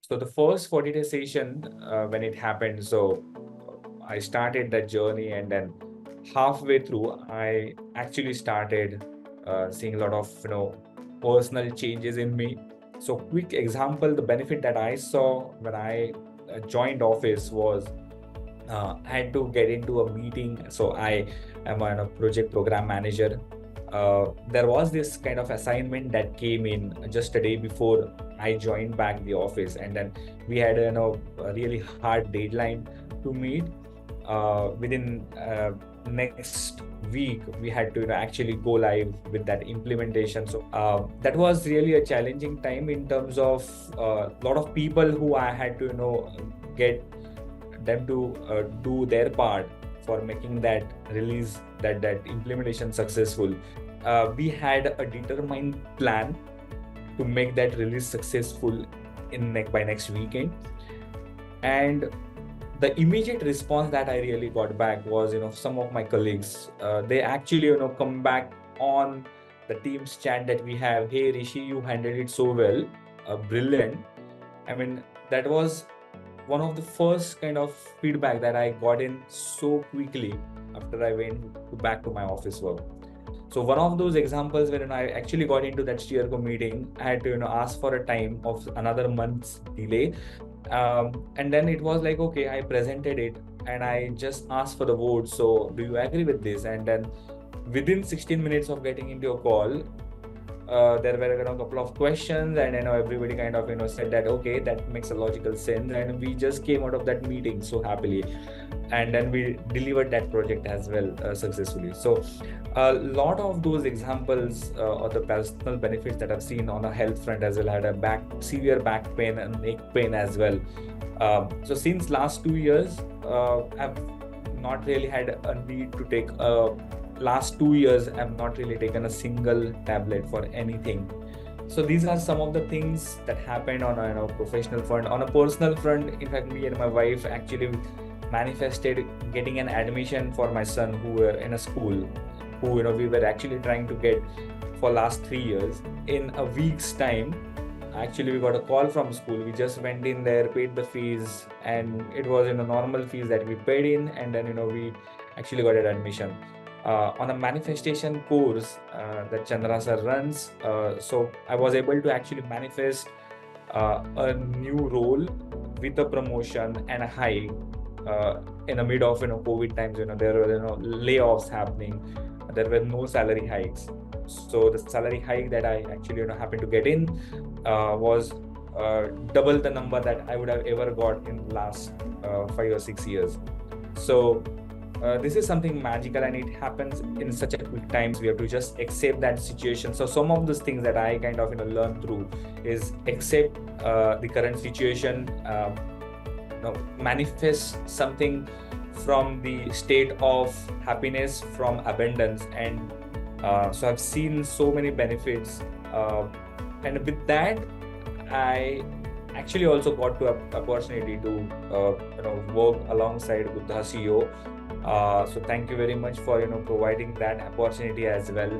So the first 40-day session, when it happened, so I started that journey, and then halfway through, I actually started seeing a lot of personal changes in me. So quick example, the benefit that I saw when I joined office was I had to get into a meeting. So I am a project program manager. There was this kind of assignment that came in just a day before I joined back the office, and then we had a really hard deadline to meet. Within next week, we had to actually go live with that implementation. So that was really a challenging time in terms of a lot of people who I had to get them to do their part for making that release, that implementation successful. We had a determined plan to make that release successful by next weekend. And the immediate response that I really got back was, some of my colleagues, they actually, come back on the Teams chat that we have. Hey, Rishi, you handled it so well. Brilliant. I mean, that was one of the first kind of feedback that I got in so quickly after I went back to my office work. So one of those examples when I actually got into that steerco meeting, I had to ask for a time of another month's delay. And then it was like, okay, I presented it and I just asked for the vote. So do you agree with this? And then within 16 minutes of getting into a call, there were a couple of questions, and everybody kind of said that okay, that makes a logical sense, and we just came out of that meeting so happily, and then we delivered that project as well successfully. So a lot of those examples of the personal benefits that I've seen on a health front as well. I had a severe back pain and neck pain as well. So since last 2 years, I've not really had a need to take last 2 years, I've not really taken a single tablet for anything. So these are some of the things that happened on a professional front. On a personal front, in fact, me and my wife actually manifested getting an admission for my son who were in a school who we were actually trying to get for last 3 years. In a week's time, actually we got a call from school. We just went in there, paid the fees, and it was normal fees that we paid in, and then we actually got an admission. On a manifestation course that Chandra sir runs, so I was able to actually manifest a new role with a promotion and a hike in the mid of COVID times. There were layoffs happening. There were no salary hikes. So the salary hike that I actually happened to get in was double the number that I would have ever got in the last 5 or 6 years. So this is something magical, and it happens in such a quick times. We have to just accept that situation. So some of those things that I kind of learn through is accept the current situation, manifest something from the state of happiness, from abundance. And so I've seen so many benefits, and with that I actually also got to a opportunity to work alongside with the CEO. So thank you very much for providing that opportunity as well.